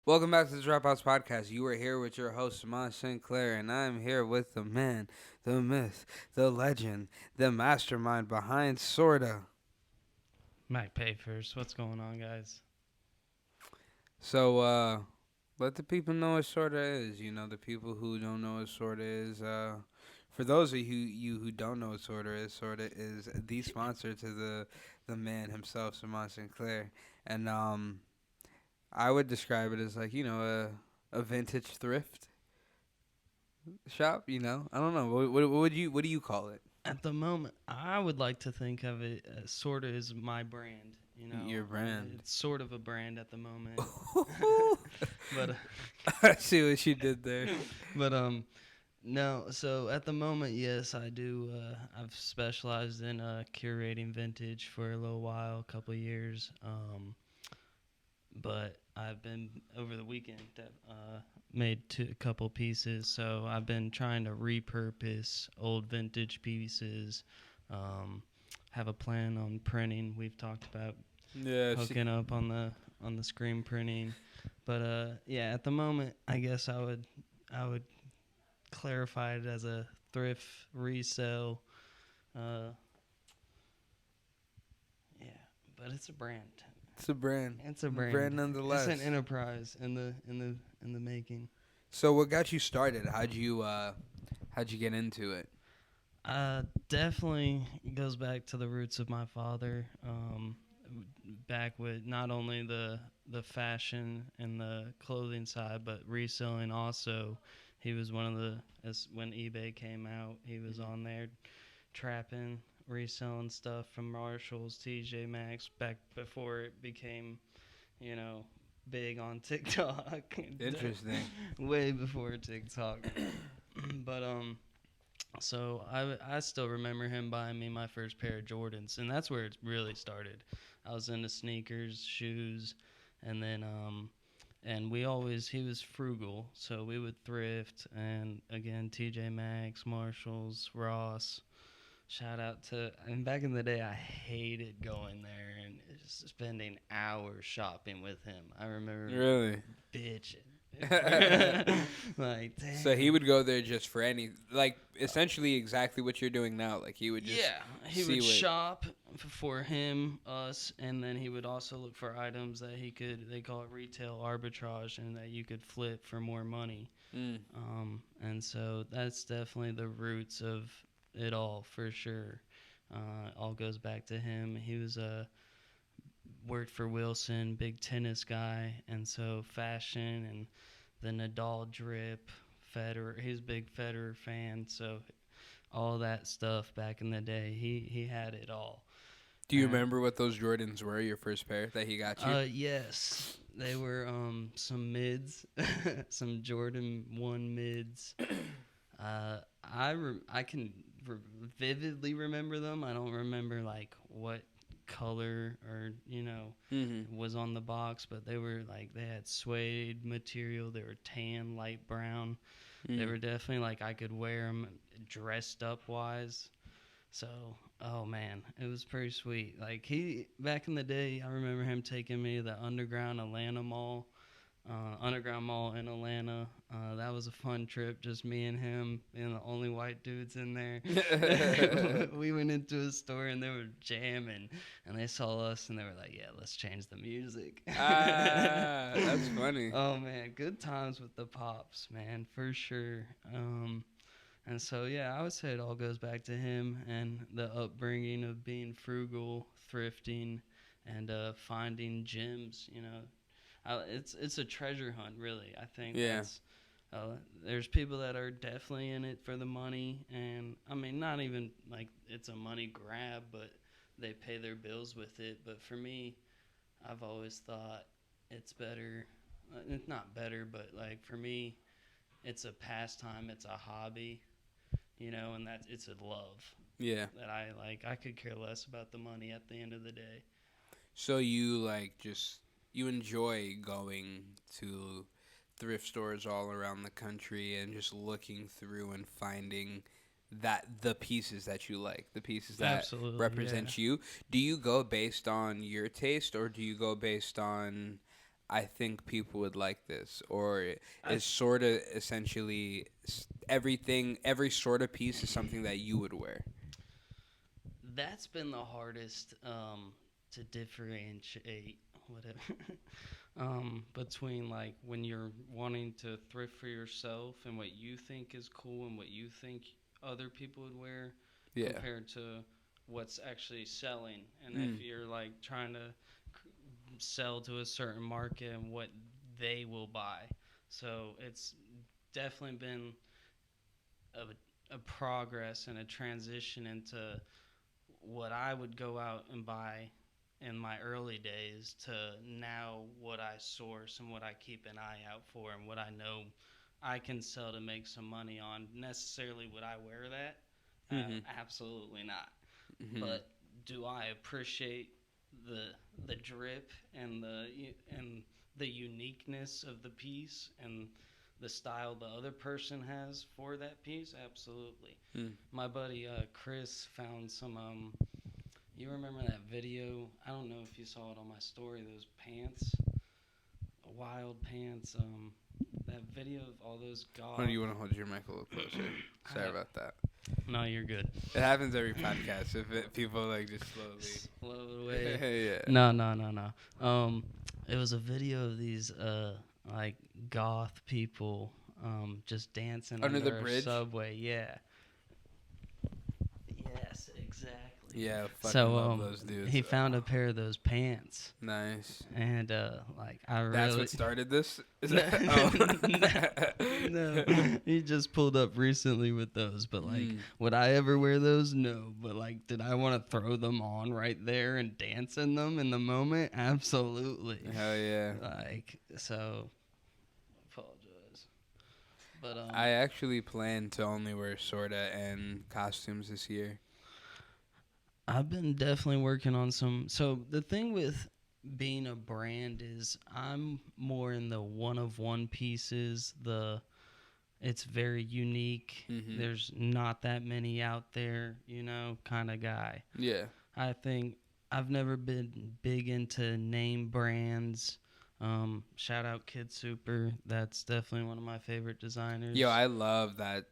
Welcome back to the Dropouts Podcast. You are here with your host, Mon Sinclair, and I'm here with the man, the myth, the legend, the mastermind behind Sorta. Mac Payfirst, what's going on, guys? So, let the people know what Sorta is. You know, the people who don't know what Sorta is. For those of you who don't know what Sorta is the sponsor to the man himself, Simon Sinclair. And I would describe it as like, a vintage thrift shop. I don't know. What do you call it? At the moment, I would like to think of it as sort of as my brand. Your brand. It's sort of a brand at the moment, but I see what you did there. but no. So at the moment, yes, I do. I've specialized in curating vintage for a little while, a couple of years. But I've been over the weekend made a couple pieces. So I've been trying to repurpose old vintage pieces. Um, have a plan on printing. We've talked about Yeah. hooking up on the screen printing, but yeah, at the moment, I guess I would clarify it as a thrift resale. Uh, yeah, but it's a brand. It's a brand. It's a Brand brand. It's nonetheless. an enterprise in the making. So what got you started? How'd you get into it? Definitely goes back to the roots of my father. Back with not only the fashion and the clothing side, but reselling also. He was one of the as when eBay came out, he was on there trapping, reselling stuff from Marshalls, TJ Maxx back before it became, you know, big on TikTok. Interesting. Way before TikTok. But so I still remember him buying me my first pair of Jordans, and that's where it really started. I was into sneakers, shoes, and then and he was frugal, so we would thrift, and again TJ Maxx, Marshalls, Ross. Shout out to, and back in the day, I hated going there and just spending hours shopping with him. I remember Really? bitching. Like, So he dang. would go there just for like essentially exactly what you're doing now. Like he would just Yeah, he see would what. shop for him, us, and then he would also look for items that he could. They call it retail arbitrage, and that you could flip for more money. Mm. And so that's definitely the roots of it all for sure. All goes back to him. He was a worked for Wilson, big tennis guy, and so fashion and the Nadal drip, Federer. He's a big Federer fan, so all that stuff back in the day. He had it all. Do you remember what those Jordans were? Your first pair that he got you? Yes, they were some mids, some Jordan 1 mids. I can vividly remember them. I don't remember like what color or Mm-hmm. was on the box, but they were like they had suede material. They were tan, light brown. They Mm. were definitely like I could wear them dressed up wise. So, oh man, it was pretty sweet. Like he back in the day, I remember him taking me to the underground mall in Atlanta. That was a fun trip, just me and him, and the only white dudes in there. We went into a store and they were jamming, and they saw us and they were like, "Yeah, let's change the music." That's funny. Oh man, good times with the pops, man, for sure. And so, yeah, I would say it all goes back to him and the upbringing of being frugal, thrifting, and finding gems. It's a treasure hunt, really. I think Yeah. that's there's people that are definitely in it for the money, and I mean, not even like it's a money grab, but they pay their bills with it. But for me, I've always thought it's better. It's not better, but like for me, it's a pastime, it's a hobby, and that it's a love Yeah. that I like. I could care less about the money at the end of the day. So you like just you enjoy going to thrift stores all around the country and just looking through and finding that the pieces that you like, the pieces that Absolutely, yeah. represent you. Do you go based on your taste or do you go based on I think people would like this, or I is sorta essentially everything? Every sorta piece is something that you would wear. That's been the hardest to differentiate whatever between like when you're wanting to thrift for yourself and what you think is cool and what you think other people would wear Yeah. compared to what's actually selling. And if Mm. you're like trying to sell to a certain market and what they will buy. So it's definitely been a progress and a transition into what I would go out and buy in my early days to now what I source and what I keep an eye out for and what I know I can sell to make some money on. Necessarily would I wear that? Mhm. Absolutely not. Mhm. But do I appreciate the the drip and the uniqueness of the piece and the style the other person has for that piece? Absolutely. Mm. My buddy Chris found some. You remember that video? I don't know if you saw it on my story. Those pants, wild pants. That video of all those Hold on, goth. you want to hold your mic a little closer? Sorry I, about that. no, you're good. It happens every podcast. People like just Slow it away. slowly. Yeah. No, no, no, no. It was a video of these like goth people just dancing Under the under a bridge. subway. Yeah. Yes, exactly. Yeah, fucking So love those dudes. he found a pair of those pants, Nice. and like I That's really what started this. Is no, that? no, Oh. he just pulled up recently with those. But like, Mm. would I ever wear those? No. But like, did I want to throw them on right there and dance in them in the moment? Absolutely. Hell yeah. Like, so apologize. But I actually plan to only wear sorta and costumes this year. I've been definitely working on some. So the thing with being a brand is I'm more in the one of one pieces. It's very unique. Mhm. There's not that many out there, kind of guy. Yeah. I think I've never been big into name brands. Shout out Kid Super. That's definitely one of my favorite designers. Yo, I love that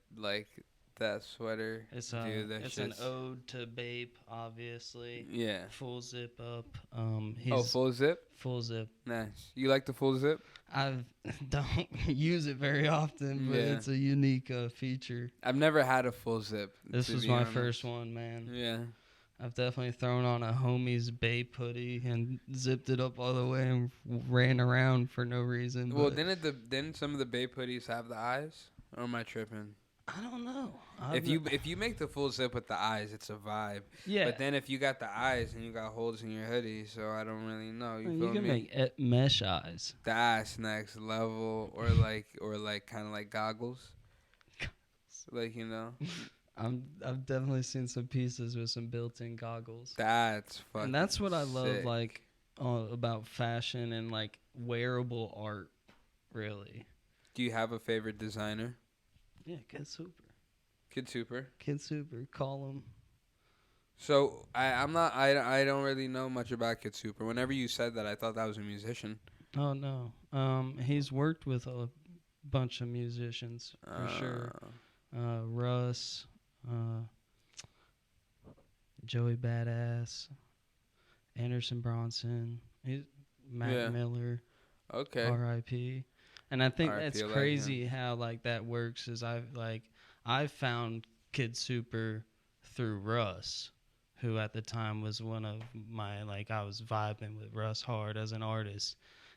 that sweater. Dude, that It's an shit's ode to Bape, obviously. yeah. Full zip up. Oh, He's full zip? full zip. Nice. You like the full zip? I don't use it very often, but Yeah. it's a unique feature. I've never had a full zip. This to was be my honest. first one, man. Yeah. I've definitely thrown on a homie's Bape hoodie and zipped it up all the way and ran around for no reason. Well, But didn't some of the Bape hoodies have the eyes? Or am I tripping? I don't know. If you make the full zip with the eyes, it's a vibe. Yeah, But then if you got the eyes and you got holes in your hoodie, so I don't really know. You you feel can me? make mesh eyes. That's next level, or like kind of like goggles, like I've definitely seen some pieces with some built-in goggles. that's fucking. And that's what I love, sick. like, about fashion and, like, wearable art, really. Do you have a favorite designer? Yeah, Kid Super. Kid Super. Kid Super, call him. So I don't really know much about Kid Super. Whenever you said that, I thought that was a musician. Oh, no. He's worked with a bunch of musicians, for sure. Russ, Joey Badass, Anderson Bronson, Mac Yeah. Miller, Okay. R.I.P. And I think R.I.P. that's I like crazy how like that works. Is I found Kid Super through Russ, who at the time was one of my I was vibing with Russ hard as an artist,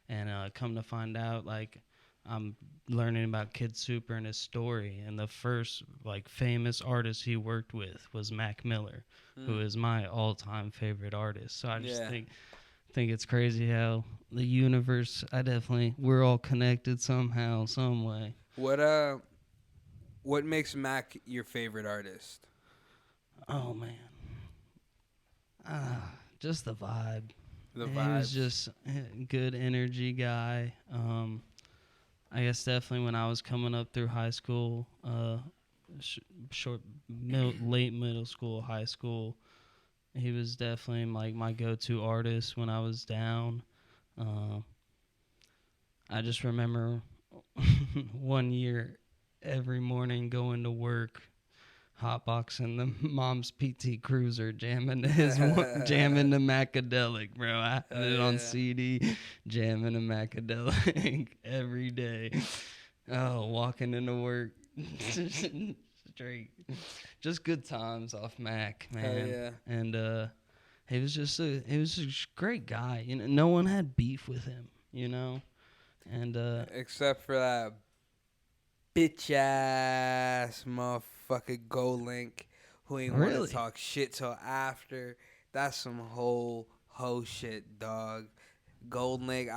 and come to find out I'm learning about Kid Super and his story, and the first famous artist he worked with was Mac Miller, who is my all-time favorite artist. So I just Yeah. think it's crazy how the universe. We're all connected somehow, some way. What makes Mac your favorite artist? Oh man, just the vibe. The He vibes. was just a good energy guy. I guess definitely when I was coming up through high school, late middle school, high school, he was definitely my go-to artist when I was down. I just remember one year, every morning going to work, hotboxing the mom's PT Cruiser, jamming the Macadelic, bro. I had Oh it on yeah. CD, jamming the Macadelic every day. Oh, walking into work, straight, just good times off Mac, Hell man. yeah. And he was just a great guy. You know, no one had beef with him. You know, and Except for that bitch ass motherfucker Gold Link who ain't want to really, talk shit till after. That's some whole hoe shit, dog. Gold Link,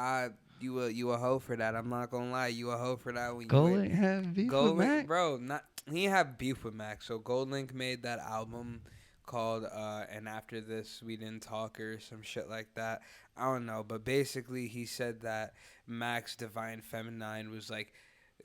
you a hoe for that. I'm not gonna lie, you a hoe for that when you Gold have beef with Gold Link, Mac. bro. Not he had beef with Max. So Gold Link made that album called and after this we didn't talk or some shit like that. I don't know, but basically he said that Max Divine Feminine was like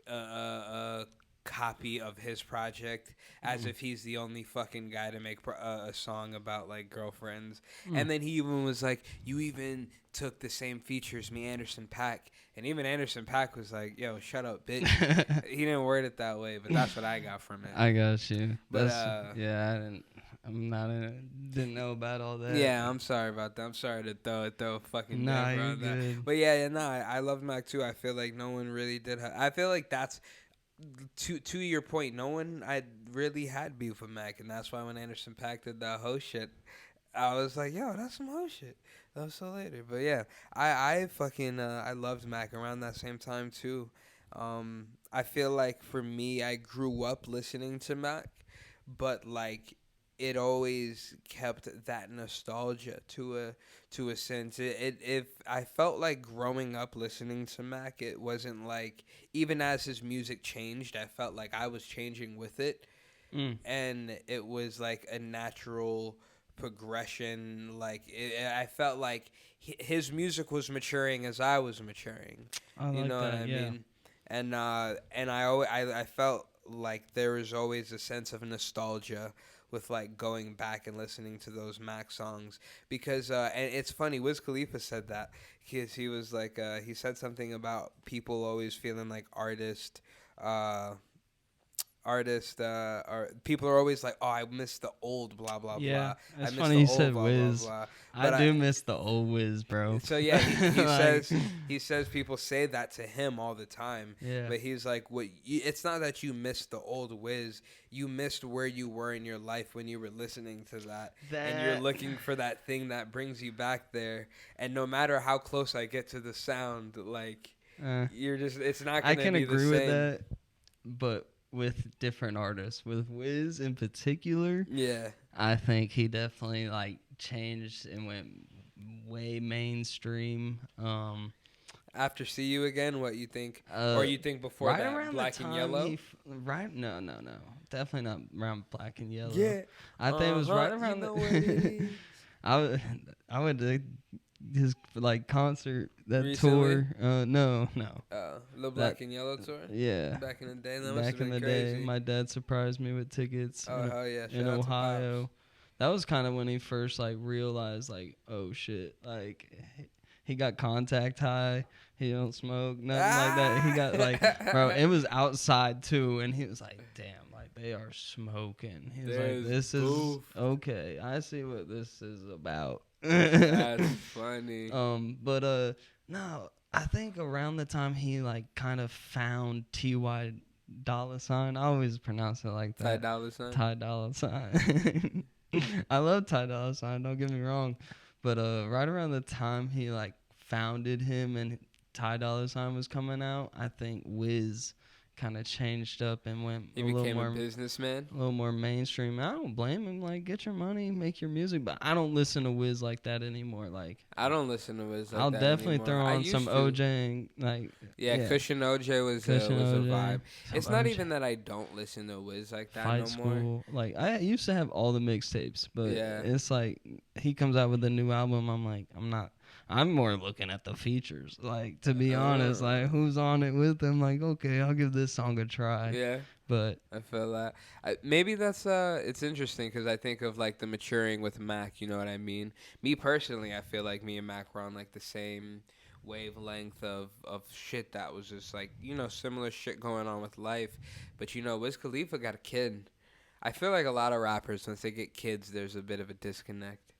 a copy of his project, as Mm. if he's the only fucking guy to make a song about like girlfriends. Mm. And then he even was like, "You even took the same features, me Anderson Paak." And even Anderson Paak was like, "Yo, shut up, bitch." He didn't word it that way, but that's what I got from it. I got you. But That's yeah. I didn't. I'm not in it. Didn't know about all that. yeah, I'm sorry about that. I'm sorry to throw a fucking Nah, damper you're on that. good. But yeah, no, I love Mac too. I feel like no one really did. I feel like that's to your point. No one I really had beef with Mac, and that's why when Anderson Paak did that hoe shit, I was like, yo, that's some hoe shit. That was so later. But yeah, I fucking I loved Mac around that same time too. I feel like for me, I grew up listening to Mac, but like it always kept that nostalgia to a sense. If I felt like growing up listening to Mac, it wasn't like even as his music changed, I felt like I was changing with it, Mm. and it was like a natural progression. Like I felt like his music was maturing as I was maturing. I You like know what that. I Yeah. mean? And I felt like there was always a sense of nostalgia with like going back and listening to those Mac songs because and it's funny, Wiz Khalifa said that because he was like he said something about people always feeling like uh or people are always like, oh, I miss the old blah blah Yeah. blah, I It's miss funny the you old said blah blah Wiz. blah. I But do miss the old Wiz, bro. so yeah, he Like, says people say that to him all the time, yeah. but he's like, it's not that you missed the old Wiz, you missed where you were in your life when you were listening to that, and you're That. looking for that thing that brings you back there. And no matter how close I get to the sound, like Uh, you're just, it's not I gonna can be the agree with same. that, but with different artists. With Wiz in particular, Yeah. I think he definitely like changed and went way mainstream. After See You Again, what you think, or Uh, you think before right that, around the Black and time Yellow? right, no, definitely not around Black and Yellow. Yeah. I think it Uh was huh. right You around know what it the. is. I would, I would his like concert that Recently? tour. No, The that Black and Yellow tour yeah. back in the day. That must have Back in been the day, crazy. my dad surprised me with tickets Oh hell yeah! in Shout out to Pops. Ohio. That was kind of when he first like realized like, oh shit, like he got contact high. He don't smoke, nothing like that. He got like, bro, it was outside too, and he was like, damn, like they are smoking. He was like, There's this is boof. okay. I see what this is about. That's funny. But no, I think around the time he like kind of found Ty Dollar Sign. I always pronounce it like Ty that. Dolla Sign. Ty Dollar Sign. I love Ty Dollar Sign. Don't get me wrong, but right around the time he like founded him and Ty Dollar Sign was coming out, I think Wiz kind of changed up and went He became a businessman. a little more mainstream. I don't blame him. Like, get your money, make your music. But I don't listen to Wiz like that anymore. Like, I don't listen to Wiz like I'll that definitely anymore. throw I on used some to. OJ and like, Yeah, Cushion OJ Cushion was a OJ, vibe. some It's not OJ. even that I don't listen to Wiz like that Fight no more. School. Like, I used to have all the mixtapes, but Yeah. it's like he comes out with a new album. I'm like, I'm more looking at the features. Like, to be honest, like who's on it with him? Like, okay, I'll give this song a try. Yeah. But I feel that. Maybe that's it's interesting because I think of like the maturing with Mac. You know what I mean? Me personally, I feel like me and Mac were on like the same wavelength of shit that was just like, similar shit going on with life. But Wiz Khalifa got a kid. I feel like a lot of rappers, once they get kids, there's a bit of a disconnect.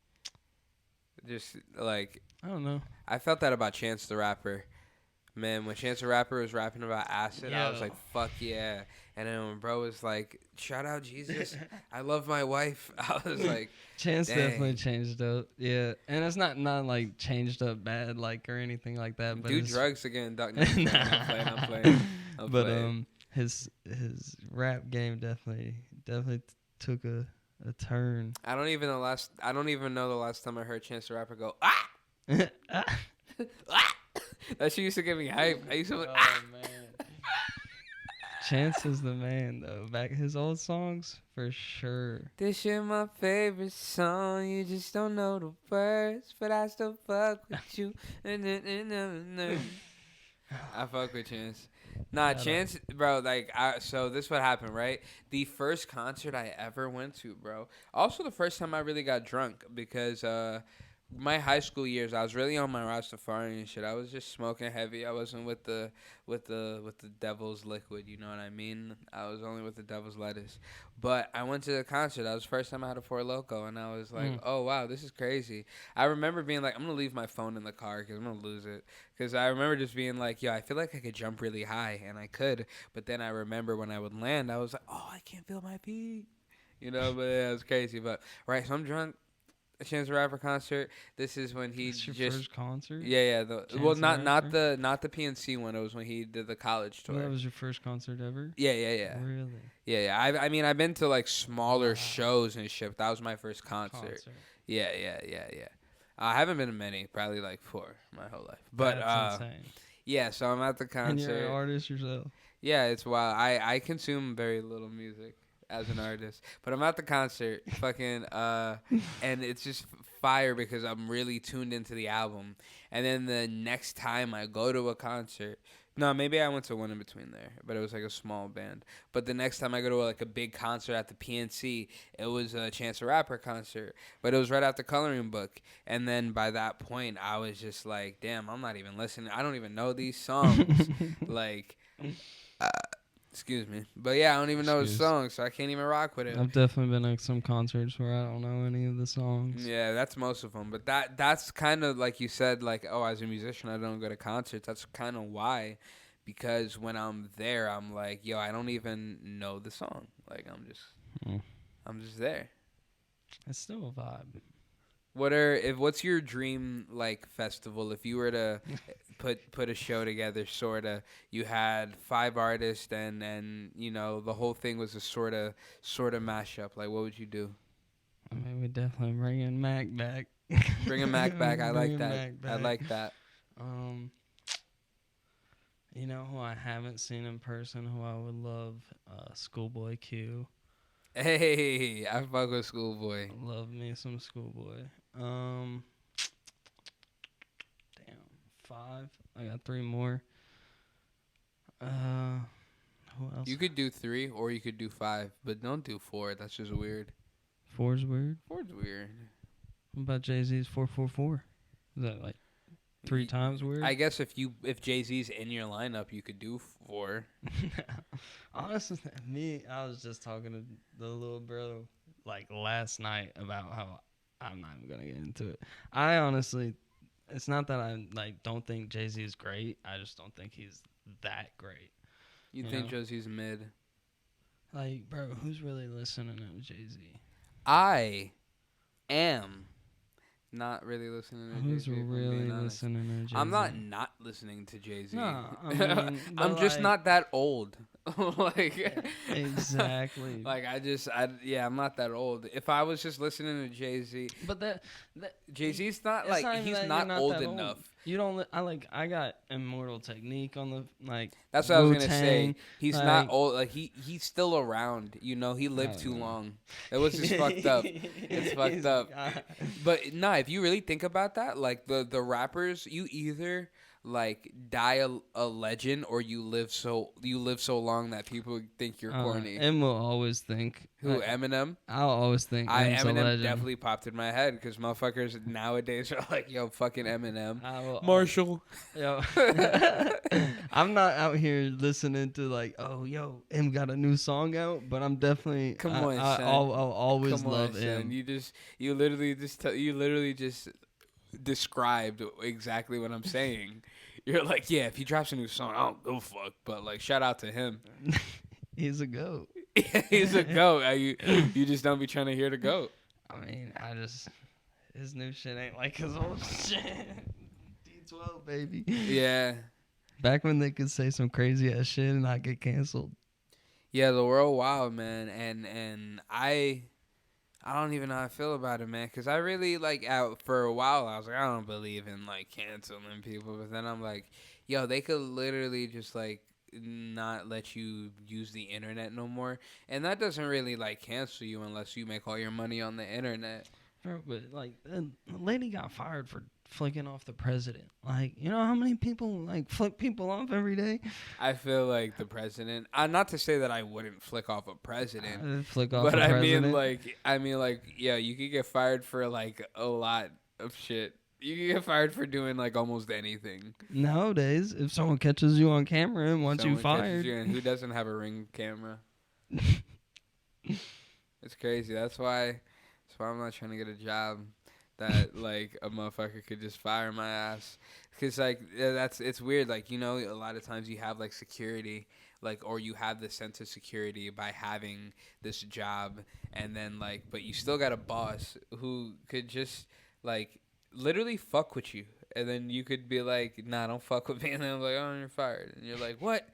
Just like, I don't know. I felt that about Chance the Rapper. Man, when Chance the Rapper was rapping about acid, I was like, fuck yeah. And then when bro was like, shout out Jesus, I love my wife, I was like, Chance dang. definitely changed up. Yeah. And it's not like changed up bad like or anything like that. But do drugs again, Doc. No, I'm playing. But his rap game definitely took a turn. I don't even know the last time I heard Chance the Rapper go, ah! Ah! That shit used to get me hype. I used to man. Chance is the man though. Back his old songs for sure. This shit my favorite song. You just don't know the words, but I still fuck with you. I fuck with Chance. Nah, Chance, bro, like, so this what happened, right? The first concert I ever went to, bro. Also the first time I really got drunk because, my high school years, I was really on my Rastafari and shit. I was just smoking heavy. I wasn't with the devil's liquid, you know what I mean? I was only with the devil's lettuce. But I went to the concert. That was the first time I had a Four Loko, and I was like, oh, wow, this is crazy. I remember being like, I'm going to leave my phone in the car because I'm going to lose it. Because I remember just being like, yo, I feel like I could jump really high, and I could. But then I remember when I would land, I was like, oh, I can't feel my feet. But yeah, it was crazy. But, right, so I'm drunk. A Chance the Rapper concert. This is when he That's your just first concert. yeah. Not the PNC one. It was when he did the college tour. Well, that was your first concert ever. Yeah. Really? Yeah. I mean, I've been to like smaller shows and shit. But that was my first concert. Yeah. I haven't been to many. Probably like 4 my whole life. But that's insane. Yeah. So I'm at the concert. And you're an artist yourself. Yeah, it's wild. I consume very little music as an artist, but I'm at the concert, fucking, and it's just fire because I'm really tuned into the album. And then the next time I go to a concert, no, maybe I went to one in between there, but it was like a small band. But the next time I go to like a big concert at the PNC, it was a Chance the Rapper concert, but it was right after Coloring Book. And then by that point, I was just like, damn, I'm not even listening. I don't even know these songs, like. Excuse me. But yeah, I don't even know his songs, so I can't even rock with it. I've definitely been at some concerts where I don't know any of the songs. Yeah, that's most of them. But that's kind of like you said, like, oh, as a musician, I don't go to concerts. That's kind of why. Because when I'm there, I'm like, yo, I don't even know the song. Like, I'm just there. It's still a vibe. What's your dream like festival? If you were to put a show together, sorta, you had 5 artists and the whole thing was a sorta mashup. Like, what would you do? I mean, we definitely bringing Mac back. Bringing Mac back. I like that. I like that. You know who I haven't seen in person? Who I would love? Schoolboy Q. Hey, I fuck with Schoolboy. Love me some Schoolboy. Damn, 5. I got 3 more. Who else? You could do 3 or you could do 5, but don't do 4. That's just weird. 4's weird? 4's weird. What about Jay-Z's 444? Is that like 3 times weird? I guess if Jay-Z's in your lineup, you could do 4. Honestly, I was just talking to the little bro like last night about how I'm not even gonna get into it. I honestly, it's not that I like don't think Jay-Z is great. I just don't think he's that great. You think Jay-Z's mid? Like, bro, who's really listening to Jay-Z? I am not really listening to Who's Jay-Z. really listening to Jay-Z? I'm not listening to Jay-Z. No, I mean, I'm just not that old. Like exactly. Like I'm not that old. If I was just listening to Jay-Z, but that Jay-Z's not like he's not old enough. You don't. I got Immortal Technique on the like. That's what Wu-Tang, I was gonna say. He's not old. Like he's still around. He lived too long. It was just fucked up. It's fucked up. But if you really think about that, like the rappers, you either like die a legend, or you live so long that people think you're corny? M will always think. Who, Eminem? I'll always think M's a Eminem legend. definitely popped in my head because motherfuckers nowadays are like, yo, fucking Eminem. I will Marshall. Yo, I'm not out here listening to like, oh, yo, M got a new song out, but I'm definitely. Come on, son. I'll always Come love on, M. son. You literally just described exactly what I'm saying. You're like, yeah, if he drops a new song, I don't give a fuck. But like, shout out to him. He's a goat. He's a goat. You just don't be trying to hear the goat. I mean, his new shit ain't like his old shit. D12, baby. Yeah. Back when they could say some crazy ass shit and not get canceled. Yeah, the world wild, man, and I don't even know how I feel about it, man, because I really, like, out for a while, I was like, I don't believe in, like, canceling people, but then I'm like, yo, they could literally just, like, not let you use the internet no more, and that doesn't really, like, cancel you unless you make all your money on the internet. Bro, but, like, the lady got fired for flicking off the president. Like, you know how many people, like, flick people off every day? I feel like the president, not to say that I wouldn't flick off a president, Flick off but the I president. mean, like, yeah, you could get fired for, like, a lot of shit. You can get fired for doing, like, almost anything. Nowadays, if someone catches you on camera and wants you fired. And who doesn't have a Ring camera? It's crazy. That's why I'm not trying to get a job that, like, a motherfucker could just fire my ass. Because, like, it's weird. Like, you know, a lot of times you have, like, security, like, or you have the sense of security by having this job. And then, like, but you still got a boss who could just, like, literally fuck with you. And then you could be like, nah, don't fuck with me. And then I'm like, oh, you're fired. And you're like, what?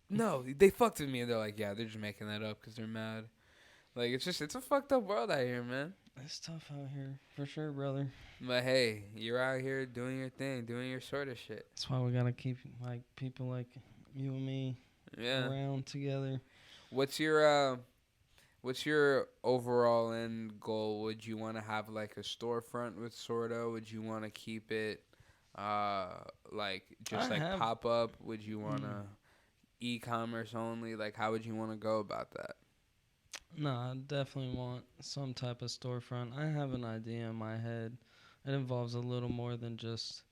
No, they fucked with me. And they're like, yeah, they're just making that up because they're mad. Like, it's a fucked up world out here, man. It's tough out here, for sure, brother. But hey, you're out here doing your thing, doing your sort of shit. That's why we gotta keep, like, people like you and me around together. What's your overall end goal? Would you want to have, like, a storefront with Sorta? Would you want to keep it, like, just pop up? Would you want to e-commerce only? Like, how would you want to go about that? No, I definitely want some type of storefront. I have an idea in my head. It involves a little more than just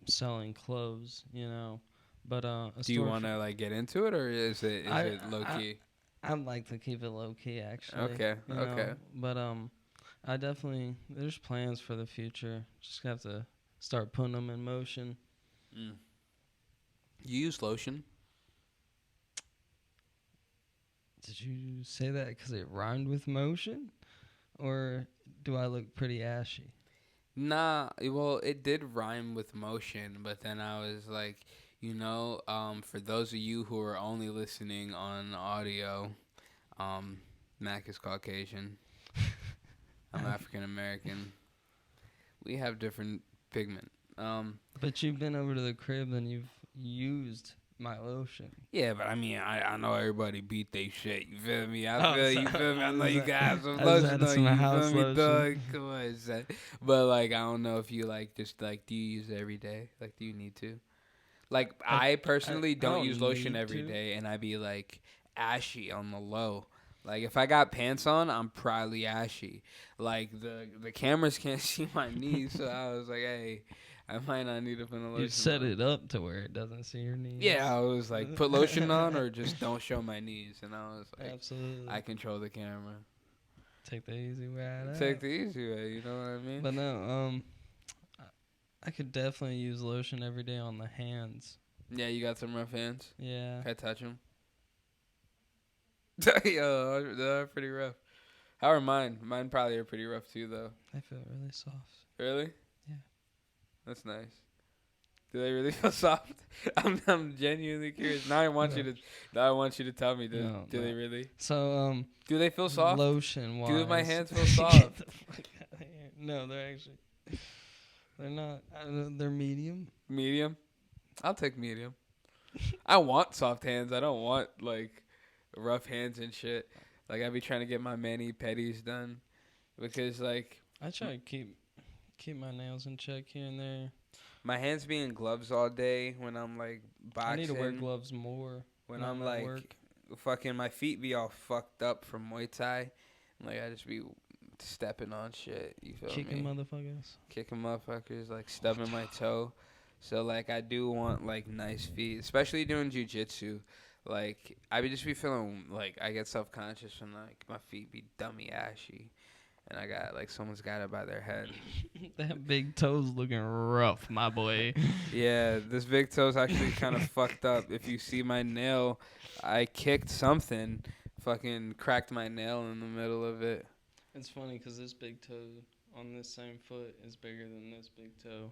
selling clothes, you know. But do you want to, like, get into it, or is it low key? I'd like to keep it low key, actually. Okay. Okay. But I definitely, there's plans for the future. Just have to start putting them in motion. You use lotion? Did you say that because it rhymed with motion? Or do I look pretty ashy? Nah, well, it did rhyme with motion, but then I was like, you know, for those of you who are only listening on audio, Mac is Caucasian. I'm African American. We have different pigment. But you've been over to the crib and you've used my lotion. Yeah, but I mean, I know everybody beat they shit. You feel me? You feel me? I know you guys some lotion on you. You feel me, dog? Come on, son. But, like, I don't know if you, like, just, like, do you use it every day? Like, do you need to? Like, I personally don't use lotion every day, and I be, like, ashy on the low. Like, if I got pants on, I'm probably ashy. Like, the cameras can't see my knees, so I was like, hey, I might not need to put a lotion on. You set it up to where it doesn't see your knees. Yeah, I was like, put lotion on or just don't show my knees. And I was like, absolutely. I control the camera. Take the easy way out. Take the easy way, you know what I mean? But no, I could definitely use lotion every day on the hands. Yeah, you got some rough hands? Yeah. Can I touch them? Yo, they're pretty rough. How are mine? Mine probably are pretty rough too, though. They feel really soft. Really? Yeah. That's nice. Do they really feel soft? I'm genuinely curious. Now I want you to tell me. Do they really? So do they feel soft? Lotion wise. Do my hands feel soft? No, they're not. They're medium. Medium? I'll take medium. I want soft hands. I don't want, like, rough hands and shit. Like, I be trying to get my mani-pedis done because, like, I try to keep my nails in check here and there. My hands be in gloves all day when I'm like I need to wear boxing. gloves more When when I'm I'm at like work. fucking, my feet be all fucked up from Muay Thai. Like I just be stepping on shit. You feel Kicking me? motherfuckers. Kicking motherfuckers, like stubbing my toe. So like I do want like nice feet, especially doing jujitsu. Like I would just be feeling like I get self conscious when like my feet be dummy ashy, and I got like someone's got it by their head. That big toe's looking rough, my boy. Yeah, this big toe's actually kind of fucked up. If you see my nail, I kicked something, fucking cracked my nail in the middle of it. It's funny because this big toe on this same foot is bigger than this big toe.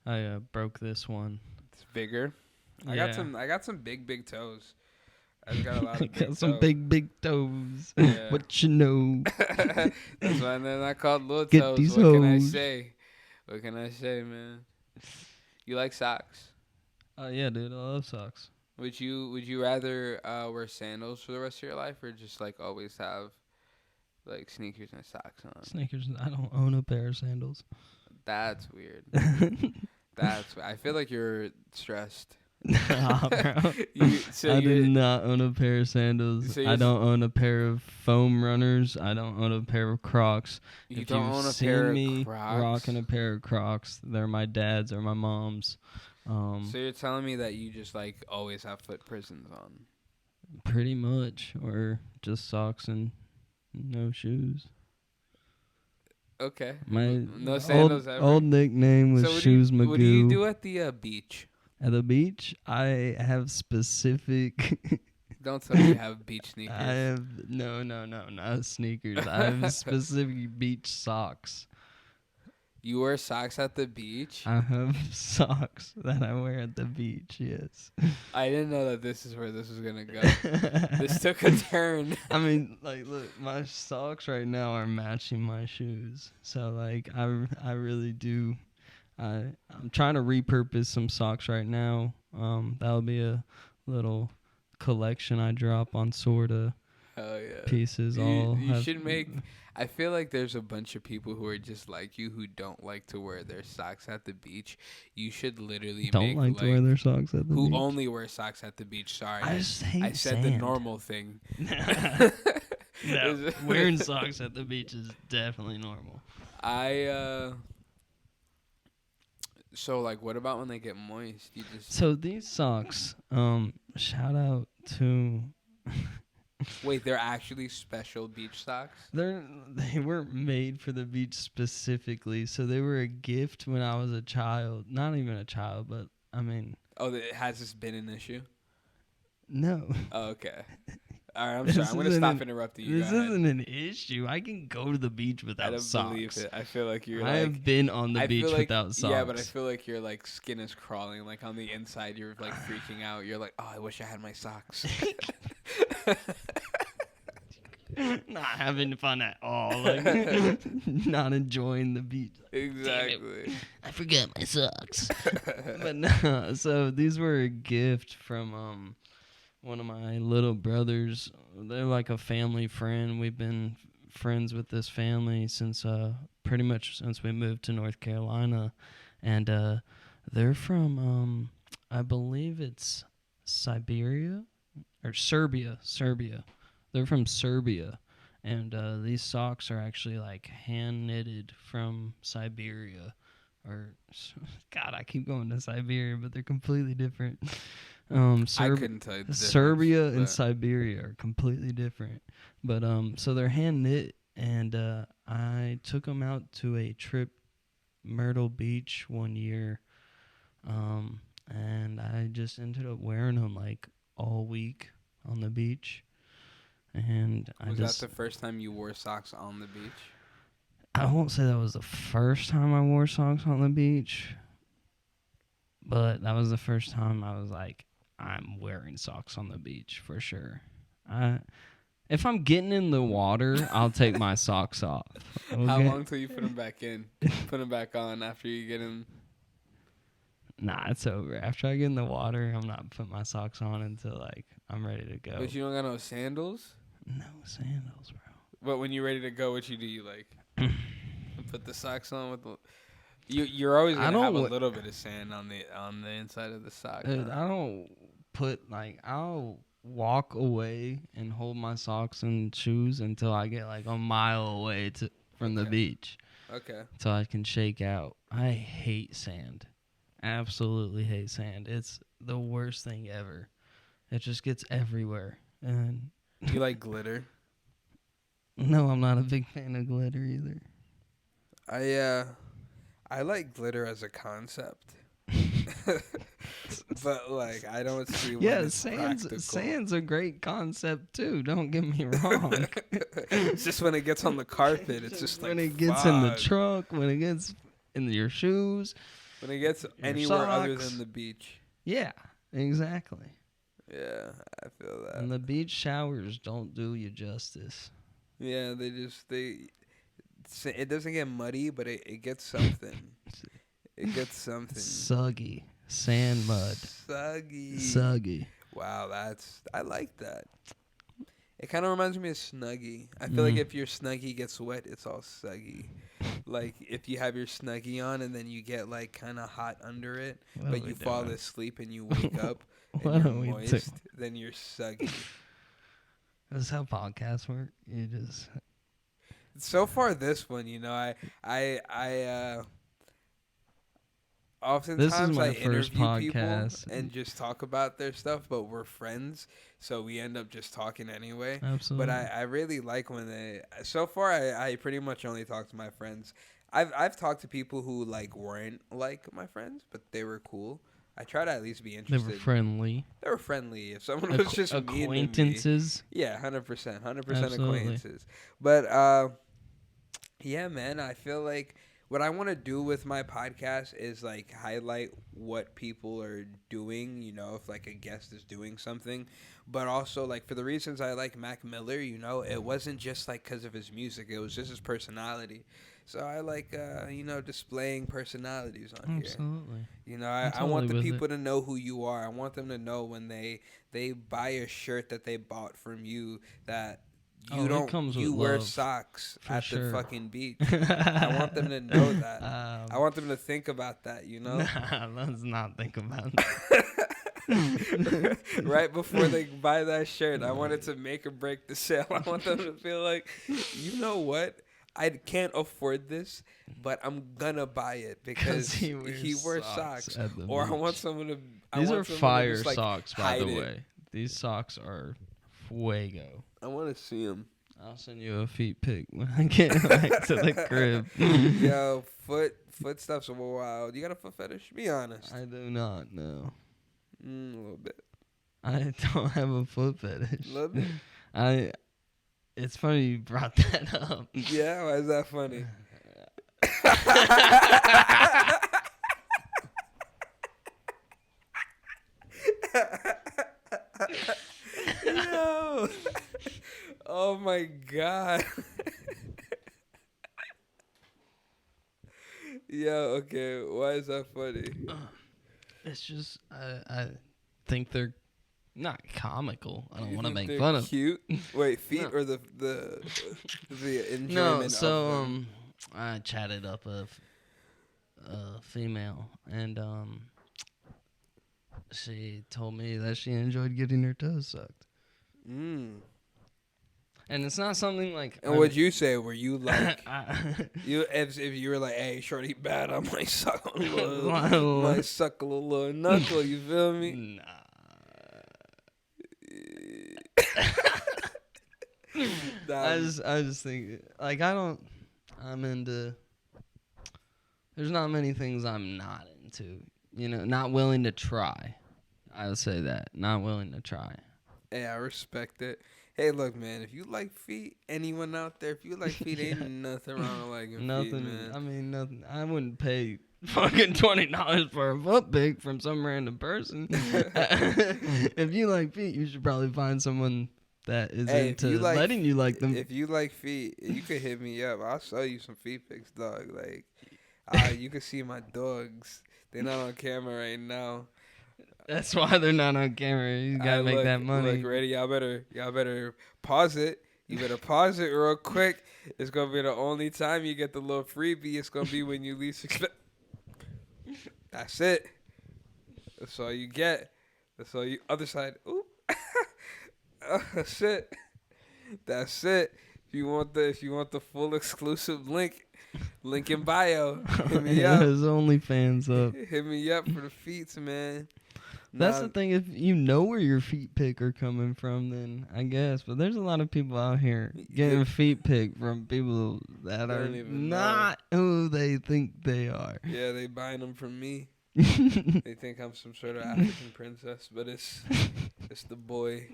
I broke this one. It's bigger. Yeah. I got some big toes. I just got a lot I of big got some toes. big toes. Yeah. What you know? That's why they're not called little Get toes. these What can I hoes. say? What can I say, man? You like socks? Yeah, dude, I love socks. Would you rather wear sandals for the rest of your life, or just like always have like sneakers and socks on? Sneakers. I don't own a pair of sandals. That's weird. I feel like you're stressed. Nah, bro. So I do you're not own a pair of sandals. so I you're, don't own a pair of foam runners. I don't own a pair of Crocs. you If don't you've own a seen pair me of Crocs. rocking a pair of Crocs, they're my dad's or my mom's. So you're telling me that you just like always have foot prisons on? Pretty much, or just socks and no shoes. Okay. My No sandals ever. old nickname was So Shoes Magoo. what do you do at the beach? At the beach, I have specific. Don't tell me you have beach sneakers. I have no, not sneakers. I have specific beach socks. You wear socks at the beach? I have socks that I wear at the beach. Yes. I didn't know that this is where this was gonna go. This took a turn. I mean, like, look, my socks right now are matching my shoes. So, like, I really do. I'm trying to repurpose some socks right now. That'll be a little collection I drop on Sorta. Hell yeah. Pieces. You should make. I feel like there's a bunch of people who are just like you who don't like to wear their socks at the beach. You should literally don't like to wear their socks at the who beach. only wear socks at the beach. Sorry, I just hate I said sand. the normal thing. No, wearing socks at the beach is definitely normal. So like, what about when they get moist? You just So these socks, shout out to. wait. They're actually special beach socks. They weren't made for the beach specifically, so they were a gift when I was a child. Not even a child, but I mean. Oh, has this been an issue? No. Oh, okay. All right, I'm sorry. I'm gonna stop interrupting you. This isn't an issue. I can go to the beach without I don't socks. believe it. I feel like you're. I have been on the beach like, without socks. Yeah, but I feel like your like skin is crawling. Like on the inside, you're like freaking out. You're like, oh, I wish I had my socks. Not having fun at all. Like, not enjoying the beach. Exactly. I forgot my socks. But no, so these were a gift from one of my little brothers. They're like a family friend. We've been friends with this family since pretty much since we moved to North Carolina, and they're from I believe it's Siberia or Serbia. They're from Serbia, and these socks are actually like hand knitted from Siberia. Or God, I keep going to Siberia, but they're completely different. I couldn't tell you the difference, Serbia and Siberia are completely different. But so they're hand knit, and I took them out to a trip, Myrtle Beach, one year, and I just ended up wearing them like all week on the beach. And was that the first time you wore socks on the beach? I won't say that was the first time I wore socks on the beach, but that was the first time I was like, I'm wearing socks on the beach for sure. If I'm getting in the water, I'll take my socks off. Okay? How long till you put them back in? Put them back on after you get in? Nah, it's over. After I get in the water, I'm not putting my socks on until like I'm ready to go. But you don't got no sandals? No sandals, bro. But when you're ready to go, what you do? You like put the socks on with the. You're always I gonna have don't. a wa- little bit of sand on the inside of the sock. Dude, Huh? I don't put like I'll walk away and hold my socks and shoes until I get like a mile away from the Okay. beach, Okay. so I can shake out. I hate sand. Absolutely hate sand. It's the worst thing ever. It just gets everywhere. And You like glitter? no, I'm not a big fan of glitter either. I like glitter as a concept. But like I don't see when Yeah, it's practical. sand's a great concept too. Don't get me wrong. It's just when it gets on the carpet, it's just when like it gets in the fuck. truck, when it gets in your shoes, When it gets your anywhere other socks. than the beach. Yeah, exactly. Yeah, I feel that. And the beach showers don't do you justice. Yeah, it doesn't get muddy, but it gets something. It gets something. Suggy. Sand mud. Suggy. Suggy. Wow, I like that. It kind of reminds me of Snuggie. I feel like if your Snuggie gets wet, it's all suggy. Like if you have your Snuggie on and then you get like kind of hot under it, What but are we you fall doing? asleep and you wake up What and are you're we moist, then you're suggy. This is how podcasts work. You just So far, this one, I oftentimes my I first interview people podcast. and just talk about their stuff, but we're friends, so we end up just talking anyway. absolutely. But I really like when so far I pretty much only talk to my friends. I've talked to people who like weren't like my friends, but they were cool. I try to at least be They interested. were friendly. They were friendly. If someone was just mean to me, Acquaintances. yeah, 100%, 100% Absolutely. acquaintances. But yeah, man, I feel like what I want to do with my podcast is like highlight what people are doing, if like a guest is doing something, but also like for the reasons I like Mac Miller, it wasn't just like because of his music, it was just his personality. So I like, displaying personalities on here. Absolutely. I want the people to know who you are. I want them to know when they buy a shirt that they bought from you that you wear socks at the fucking beach. I want them to know that. I want them to think about that, Nah, let's not think about that. Right before they buy that shirt, I wanted to make or break the sale. I want them to feel like, you know what? I can't afford this, but I'm gonna buy it because he wears socks. Or I want someone to. These are fire just, socks, by the it. way. These socks are fuego. I want to see them. I'll send you a feet pic when I get back to the crib. Yo, foot stuff's a little wild. You got a foot fetish? Be honest. I do not know. A little bit. I don't have a foot fetish. A little bit. It's funny you brought that up. Yeah, why is that funny? Yo. Oh my god. Yo, okay. Why is that funny? It's just I think they're not comical. I don't You want to think make they're fun of. cute. Wait, feet No. or the enjoyment No, of so them? I chatted up a female, and she told me that she enjoyed getting her toes sucked. Mm. And it's not something like. And what'd you say? Were you like if you were like, hey, shorty, bad, I might suck a little knuckle. You feel me? Nah. I just think like I'm into. There's not many things I'm not into. Not willing to try. I would say that. Not willing to try. Hey, I respect it. Hey, look, man, if you like feet, anyone out there, if you like feet, ain't nothing wrong with liking feet, man. I mean, nothing. I wouldn't pay fucking $20 for a foot pic from some random person. If you like feet, you should probably find someone that is into letting you like them. If you like feet, you could hit me up. I'll show you some feet pics, dog. Like, you can see my dogs. They're not on camera right now. That's why they're not on camera. You gotta make that money. Look, ready? Y'all better pause it. You better pause it real quick. It's gonna be the only time you get the little freebie. It's gonna be when you least expect. That's it. That's all you get. That's all you. Other side. Ooh. That's it. That's it. If you want the full exclusive link in bio. Hit me Yeah, up. his OnlyFans up. Hit me up for the feats, man. That's the Nah, thing. If you know where your feet pick are coming from, then I guess. But there's a lot of people out here getting feet picked from people that They are don't even know. not who they think they are. Yeah, they buying them from me. They think I'm some sort of African princess, but it's the boy.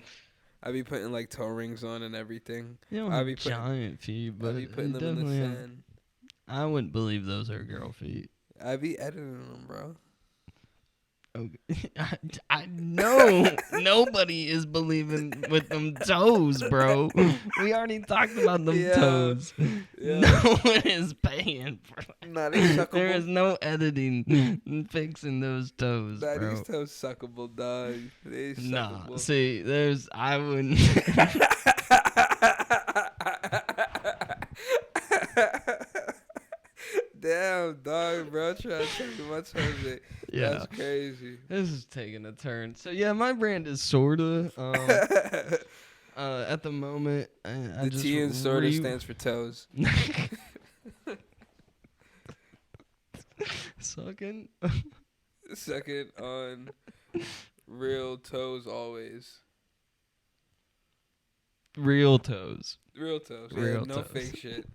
I be putting like toe rings on and everything. You don't I have be putting giant feet, but I be you putting them in the definitely have. sand. I wouldn't believe those are girl feet. I be editing them, bro. Okay. I know nobody is believing with them toes, bro. We already talked about them Yeah. toes. Yeah. No one is paying for that. Nah, they suckable. There is no editing fixing those toes, Nah, bro. these toes suckable, dog. They Nah, suckable. see, I wouldn't. Damn, dog, bro. Trying to tell me my toes. Yeah. That's crazy. This is taking a turn. So yeah, my brand is Sorta. At the moment, I The just T in Sorta stands for toes. Sucking. Second on real toes always. Real toes. Real toes. Yeah, Real no toes. fake shit.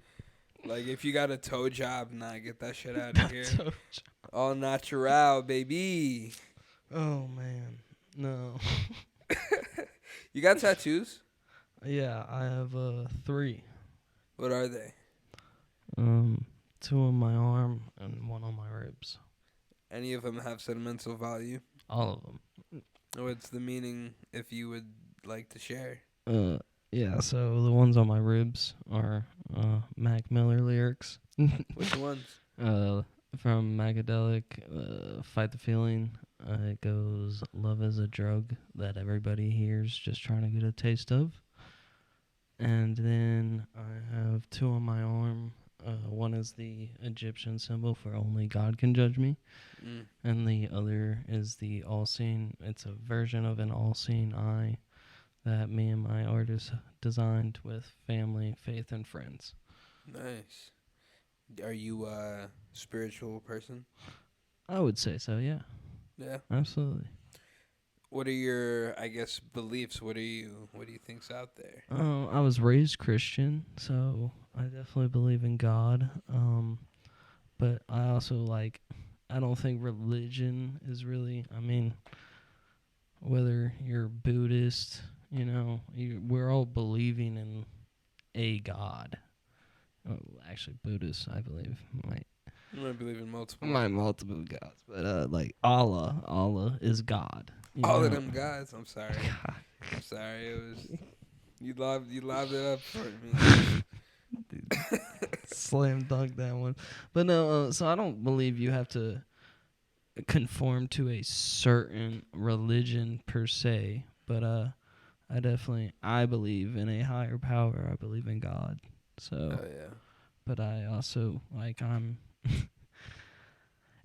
Like if you got a toe job, nah, get that shit out of here. All natural, baby. Oh man, no. You got tattoos? Yeah, I have 3. What are they? 2 on my arm and 1 on my ribs. Any of them have sentimental value? All of them. What's the meaning if you would like to share? Yeah. So the ones on my ribs are Mac Miller lyrics. Which ones? From Magadelic, Fight the Feeling. It goes, love is a drug that everybody hears just trying to get a taste of. And then I have 2 on my arm. One is the Egyptian symbol for only God can judge me. And the other is the all-seeing. It's a version of an all-seeing eye that me and my artist designed with family, faith, and friends. Nice. Are you a spiritual person? I would say so, yeah. Yeah. Absolutely. What are your, I guess, beliefs? What do you think's out there? I was raised Christian, so I definitely believe in God. But I also I don't think religion is really, whether you're Buddhist, we're all believing in a God. Oh, actually, Buddhists, I believe, You might believe in multiple. multiple gods, but Allah is God. All of them guys. I'm sorry. I'm sorry. It was you lobbed it up for me. Slam dunk that one. But no, so I don't believe you have to conform to a certain religion per se, but I believe in a higher power. I believe in God. So, Oh yeah. but I also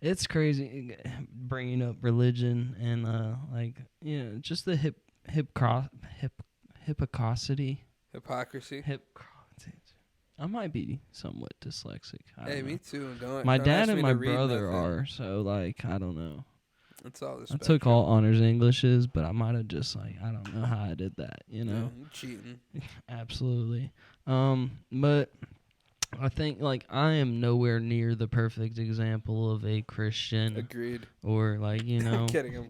it's crazy bringing up religion and just the hypocrisy. Hypocrisy. I might be somewhat dyslexic. I Hey, don't know. me too. Don't. My don't dad ask and me my to read brother nothing. are, so I don't know. It's all the I took all honors Englishes, but I might have just I don't know how I did that, Yeah, you cheating. Absolutely. But I think I am nowhere near the perfect example of a Christian Agreed. or I'm kidding.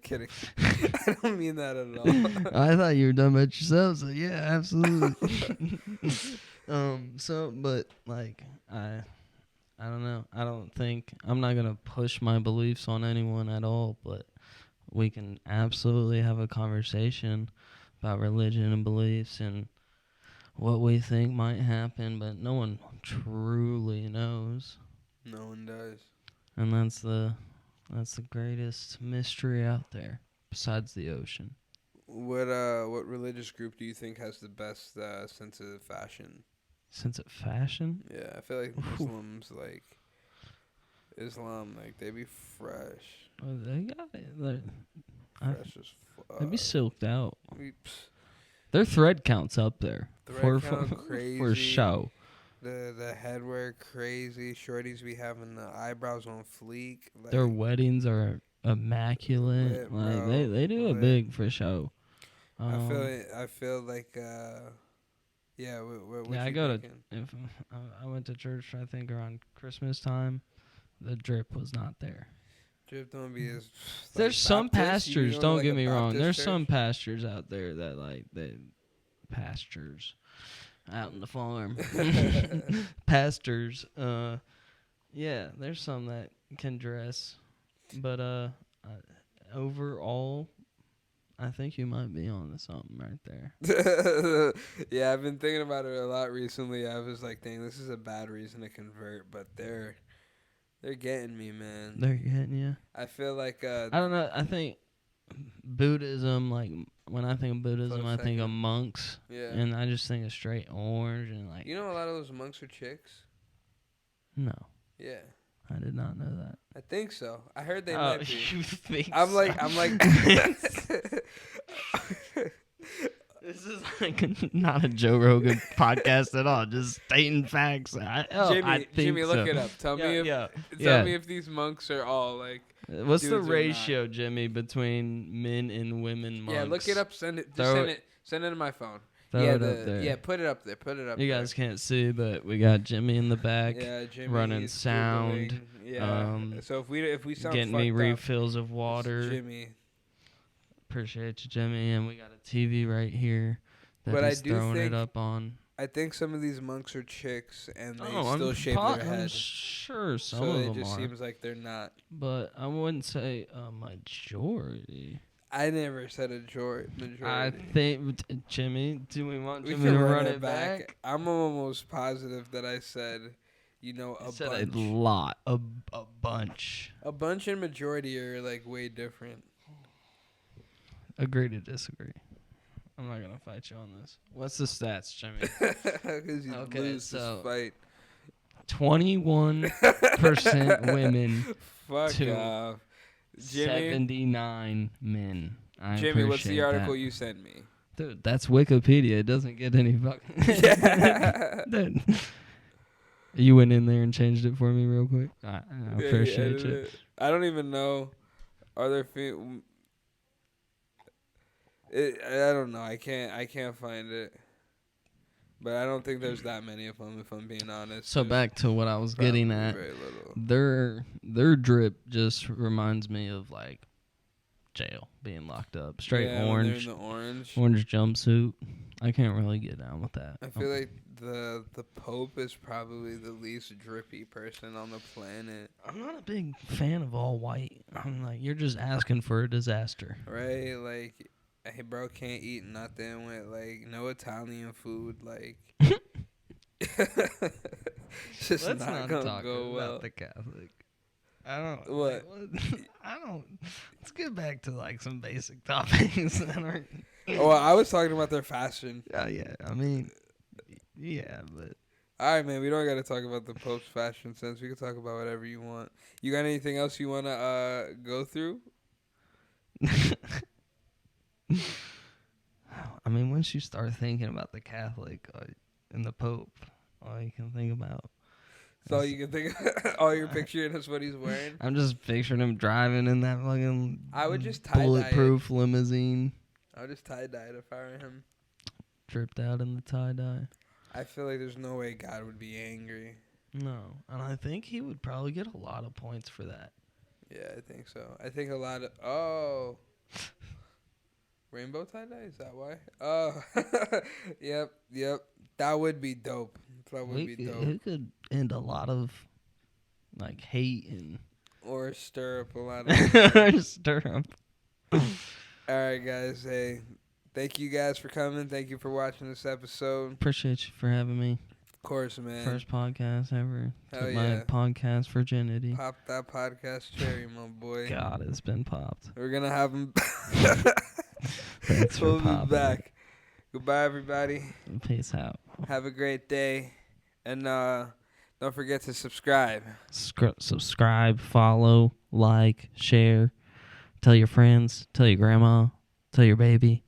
I don't mean that at all. I thought you were done about yourself, so yeah, absolutely. But I don't know. I don't think I'm not gonna push my beliefs on anyone at all, but we can absolutely have a conversation about religion and beliefs and what we think might happen, but no one truly knows. No one does. And that's the greatest mystery out there, besides the ocean. What religious group do you think has the best sense of fashion? Sense of fashion? Yeah, I feel like Muslims Islam, like they be fresh, Oh, they got it. fresh as They be fuck. silked out. We, Their thread count's up there thread for count for crazy. show. The headwear crazy. Shorties be having the eyebrows on fleek. Like, Their weddings are immaculate. lit, Like bro. they do it Lit. big for show. I feel it. I feel like yeah. What Yeah, I you go thinking? to. If I went to church, I think around Christmas time, the drip was not there. Drip don't be as. There's some Baptist? You pastors. go to, Don't like, get a me wrong. Baptist There's church? some pastors out there that like they pastors out in the farm. Pastors. Yeah, there's some that can dress, but overall, I think you might be on to something right there. Yeah, I've been thinking about it a lot recently. I was like, dang, this is a bad reason to convert, but they're getting me, man. They're getting you. I feel like I don't know. I think Buddhism, like when I think of Buddhism, Close I think of second. monks, yeah. and I just think of straight orange and like. You know, a lot of those monks are chicks. No, Yeah, I did not know that. I think so. I heard they Oh, might be. you think? I'm like. This is like not a Joe Rogan podcast at all. Just stating facts. I think Jimmy, look so. it up. Tell me Yeah. if these monks are all like. What's the dudes or not. ratio, Jimmy, between men and women monks? Yeah, look it up. Send it. Just Throw send it- it. Send it to my phone. Throw yeah, it up there. Yeah, put it up there. Put it up. You there. guys can't see, but we got Jimmy in the back, Yeah, Jimmy running is sound, Googling. Yeah. um, So if we sound getting me fucked up, refills of it's water. Jimmy. Appreciate you, Jimmy. And we got a TV right here that But I he's do throwing think it up on. I think some of these monks are chicks and they Oh, still I'm, shave po- their I'm head. sure some So of it them just are, seems like they're not. but I wouldn't say a majority. I never said a majority. I think Jimmy. Do we want We Jimmy can to run run it it back. back? I'm almost positive that I said, a Said bunch. a lot, a bunch. A bunch and majority are like way different. Agree to disagree. I'm not gonna fight you on this. What's the stats, Jimmy? Because you Okay, lose so- this fight. 21% women, Fuck to off. Jimmy, 79 men. I Jimmy, what's the appreciate article that. you sent me? Dude, that's Wikipedia. It doesn't get any fucking. Yeah. Dude. You went in there and changed it for me real quick. I Yeah, appreciate edited you. it. I don't even know. Are there I don't know. I can't find it. But I don't think there's that many of them, if I'm being honest. So There's back to what I was getting probably at. very little. Their drip just reminds me of like jail, being locked up. Straight Yeah, when they're orange, in the orange. orange jumpsuit. I can't really get down with that. I feel like the Pope is probably the least drippy person on the planet, I'm not a big fan of all white. I'm like, you're just asking for a disaster. right? Like, hey, bro, can't eat nothing with like no Italian food. Like, it's just Let's not not gonna talk go about well. the Catholic. I don't. What? I don't. Let's get back to like some basic topics that aren't. Oh, well, I was talking about their fashion. Yeah. I mean, yeah, but All right, man. We don't got to talk about the Pope's fashion sense. We can talk about whatever you want. You got anything else you want to go through? I mean, once you start thinking about the Catholic and the Pope, all you can think about. That's all you can think of. All you're picturing is what he's wearing. I'm just picturing him driving in that fucking I would just tie-dye it. bulletproof limousine, I would just tie-dye it if I were him. dripped out in the tie-dye. I feel like there's no way God would be angry. No, and I think he would probably get a lot of points for that. Yeah, I think so. I think a lot of... Rainbow tie-dye? Is that why? Oh. Yep. That would be dope. That would be dope. It could end a lot of like hate and Or stir up a lot of... stir up. All right, guys. Hey, thank you guys for coming. Thank you for watching this episode. Appreciate you for having me. Of course, man. First podcast ever. Hell Took yeah. my podcast virginity. Pop that podcast cherry, my boy. God, it's been popped. We're going to have him... Thanks for we'll be popping. back. Goodbye, everybody. Peace out. Have a great day. And Don't forget to subscribe. Subscribe, follow, like, share. Tell your friends. Tell your grandma. Tell your baby.